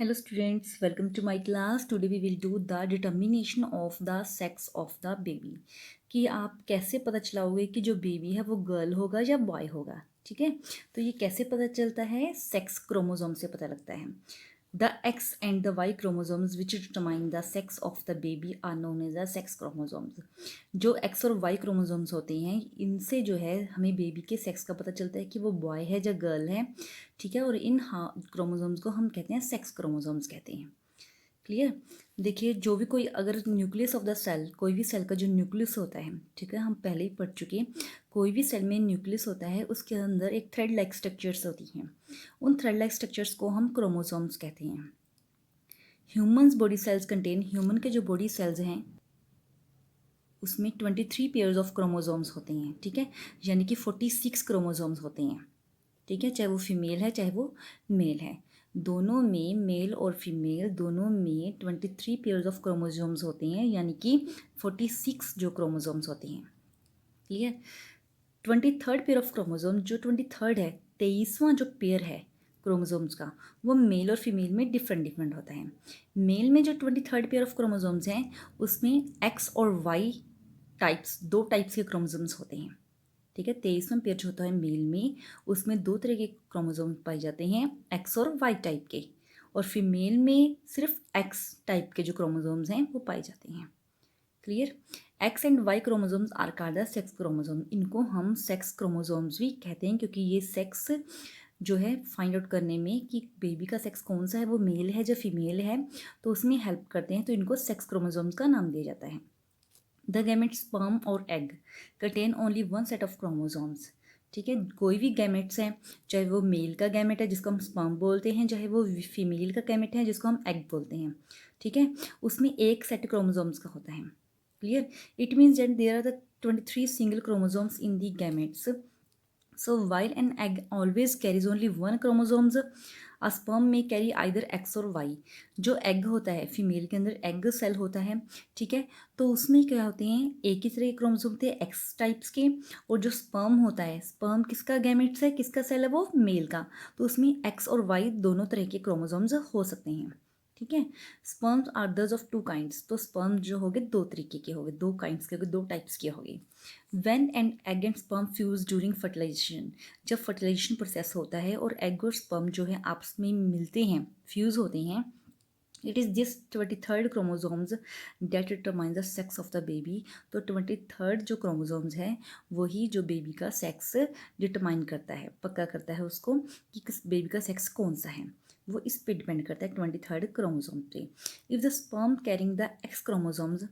Hello students, welcome to my class. Today we will do the determination of the sex of the baby. कि आप कैसे पता चलाओगे कि जो बेबी है वो गर्ल होगा या बॉय होगा. ठीक है, तो ये कैसे पता चलता है? सेक्स क्रोमोसोम से पता लगता है. The X and the Y chromosomes which determine the sex of the baby are known as the sex chromosomes. जो X और Y chromosomes होते हैं इनसे जो है हमें बेबी के सेक्स का पता चलता है कि वो बॉय है या गर्ल है. ठीक है, और इन क्रोमोसोम्स को हम कहते हैं सेक्स क्रोमोसोम्स कहते हैं. क्लियर. देखिए, जो भी कोई अगर न्यूक्लियस ऑफ द सेल, कोई भी सेल का जो न्यूक्लियस होता है, ठीक है, हम पहले ही पढ़ चुके हैं. कोई भी सेल में न्यूक्लियस होता है, उसके अंदर एक थ्रेड लाइक स्ट्रक्चर्स होती हैं. उन थ्रेड लाइक स्ट्रक्चर्स को हम क्रोमोसोम्स कहते हैं. Humans body cells contain, human के जो बॉडी सेल्स हैं उसमें 23 पेयर्स ऑफ क्रोमोसोम्स होते हैं. ठीक है, यानी कि 46 क्रोमोसोम्स होते हैं. ठीक है, चाहे वो फीमेल है चाहे वो मेल है, दोनों में, मेल और फीमेल दोनों में 23 पेयर्स ऑफ क्रोमोसोम्स होते हैं, यानी कि 46 जो क्रोमोसोम्स होते हैं. Clear. 23rd pair of chromosome, जो 23rd है, 23वां जो पेयर है क्रोमोसोम्स का, वो मेल और फीमेल में डिफरेंट डिफरेंट होता है. मेल में जो 23rd पेयर ऑफ क्रोमोसोम्स हैं उसमें एक्स और वाई टाइप्स, दो टाइप्स के क्रोमोसोम्स होते हैं. ठीक है, 23वां पेयर जो होता है मेल में, उसमें दो तरह के क्रोमोसोम पाए जाते हैं, एक्स और वाई टाइप के. और फीमेल में सिर्फ एक्स टाइप के जो क्रोमोसोम्स हैं वो पाए जाते हैं. Clear. X and Y chromosomes are called the sex chromosome. इनको हम सेक्स क्रोमोसोम्स भी कहते हैं क्योंकि ये सेक्स जो है फाइंड आउट करने में कि बेबी का सेक्स कौन सा है, वो मेल है या फीमेल है, तो उसमें हेल्प करते हैं. तो इनको सेक्स क्रोमोसोम्स का नाम दिया जाता है. द गैमेट स्पर्म और egg contain only one set of chromosomes. ठीक है, कोई भी गैमेट्स हैं, चाहे वो मेल का गैमेट है जिसको हम स्पर्म बोलते हैं, चाहे वो फीमेल का गैमेट है जिसको हम एग बोलते हैं. ठीक है, उसमें एक सेट क्रोमोसोम्स का होता है. Clear. It means that there are the 23 single chromosomes in the gametes. So while an egg always carries only one chromosomes, a sperm may carry either X और Y. जो एग होता है, female के अंदर egg cell होता है, ठीक है, तो उसमें क्या होते हैं, एक ही तरह के क्रोमोसोम होते हैं एक्स टाइप्स के. और जो स्पर्म होता है, स्पर्म किसका गैमेट्स है, किसका सेल है, वो मेल का, तो उसमें एक्स और वाई दोनों तरह के क्रोमोसोम्स हो सकते हैं. ठीक है. स्पर्म्स आर दस ऑफ टू काइंड्स. तो स्पर्म जो हो गए दो तरीके के हो गए, दो काइंड्स के हो गए, दो टाइप्स के हो गए. When and egg and sperm fuse during fertilisation, जब फर्टिलाइजेशन प्रोसेस होता है और एग और स्पर्म जो है आपस में मिलते हैं, फ्यूज होते हैं, it is this 23rd chromosomes that determine the sex of the baby. तो 23rd जो क्रोमोसोम्स है वही जो बेबी का सेक्स डिटरमाइन करता है, पक्का करता है उसको कि किस बेबी का सेक्स कौन सा है. वो इस पे डिपेंड करता है 23rd क्रोमोसोम पे. If the sperm carrying the X chromosomes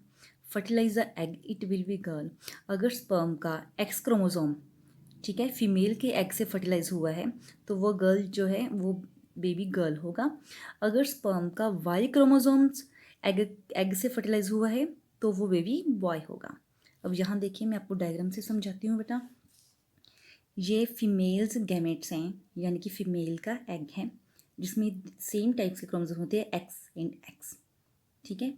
fertilise the egg it will be girl. अगर स्पर्म का एक्स क्रोमोसोम, ठीक है, फीमेल के एग से फर्टिलाइज हुआ है तो वो गर्ल जो है वो बेबी गर्ल होगा. अगर स्पर्म का वाई क्रोमोसोम्स एग एग से फर्टिलाइज हुआ है तो वो बेबी बॉय होगा. अब यहाँ देखिए, मैं आपको डायग्राम से समझाती हूँ बेटा. ये फीमेल्स गैमेट्स हैं, यानी कि फीमेल का एग है जिसमें सेम टाइप्स के क्रोमोसोम होते हैं, एक्स एंड एक्स. ठीक है,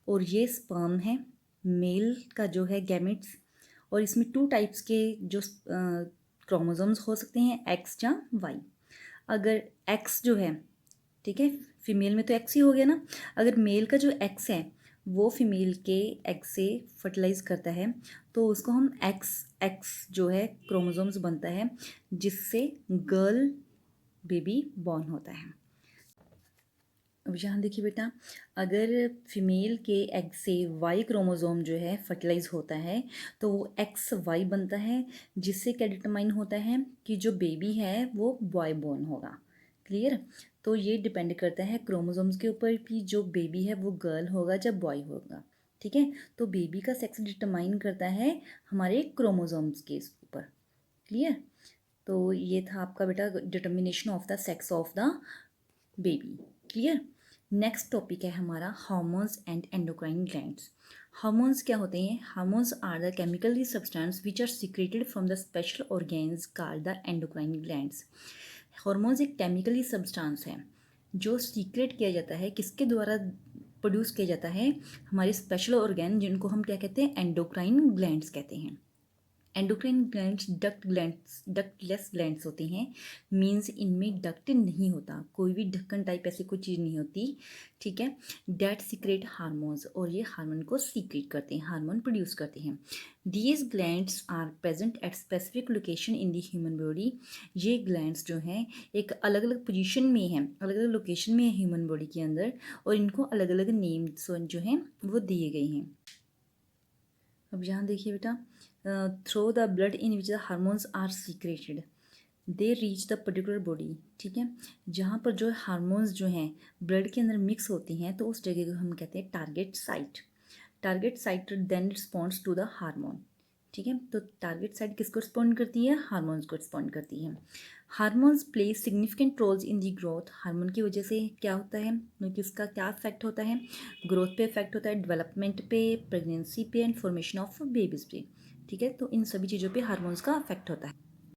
और ये स्पर्म है, मेल का जो है गैमेट्स, और इसमें टू टाइप्स के जो क्रोमोसोम्स हो सकते हैं, एक्स या वाई. अगर एक्स जो है, ठीक है, फीमेल में तो एक्स ही हो गया ना. अगर मेल का जो एक्स है वो फीमेल के एग से फर्टिलाइज करता है तो उसको हम एक्स एक्स जो है क्रोमोसोम्स बनता है जिससे गर्ल बेबी बॉर्न होता है. अब यहाँ देखिए बेटा, अगर फीमेल के एग से वाई क्रोमोसोम जो है फर्टिलाइज होता है तो वो एक्स वाई बनता है, जिससे क्या डिटरमाइन होता है कि जो बेबी है वो बॉय बोर्न होगा. क्लियर. तो ये डिपेंड करता है क्रोमोसोम्स के ऊपर कि जो बेबी है वो गर्ल होगा या बॉय होगा. ठीक है, तो बेबी का सेक्स डिटरमाइन करता है हमारे क्रोमोसोम्स के ऊपर. क्लियर. तो ये था आपका बेटा determination of the sex of the baby. Clear. Next topic है हमारा hormones and endocrine glands. Hormones क्या होते हैं? Hormones are the chemically substance which are secreted from the special organs called the endocrine glands. Hormones एक chemically substance है जो secret किया जाता है, किसके द्वारा प्रोड्यूस किया जाता है? हमारे स्पेशल ऑर्गेन जिनको हम क्या कहते हैं? एंडोक्राइन ग्लैंड्स कहते हैं. एंडोक्राइन ग्लैंड्स डक्टलेस ग्लैंड्स होते हैं, मीन्स इनमें डक्ट नहीं होता, कोई भी ढक्कन टाइप ऐसी कोई चीज़ नहीं होती, ठीक है। डेट सीक्रेट हार्मोन्स, और ये हार्मोन को सीक्रेट करते हैं, हार्मोन प्रोड्यूस करते हैं। These glands are present at specific location in the human body. ये ग्लैंड्स जो हैं एक अलग अलग पोजीशन में हैं, अलग अलग लोकेशन में है ह्यूमन बॉडी के अंदर, और इनको अलग अलग नेम्स जो हैं वो दिए गए हैं। अब यहाँ देखिए बेटा, through the blood in which the hormones are secreted they reach the particular body, ठीक है। जहाँ पर जो हार्मोन्स जो हैं ब्लड के अंदर मिक्स होती हैं तो उस जगह को हम कहते हैं target site. Target site then responds to the hormone, ठीक है। तो टारगेट साइट किसको रिस्पॉन्ड करती है? हार्मोन्स को रिस्पॉन्ड करती है। Hormones play significant roles in the growth. Hormone की वजह से क्या होता है, मतलब इसका क्या इफेक्ट होता है? ग्रोथ पे इफेक्ट होता है, डेवलपमेंट पे, प्रेगनेंसी पे एंड फॉर्मेशन ऑफ बेबीज पे, ठीक है। तो इन सभी चीज़ों पे हार्मोन्स का इफेक्ट होता है।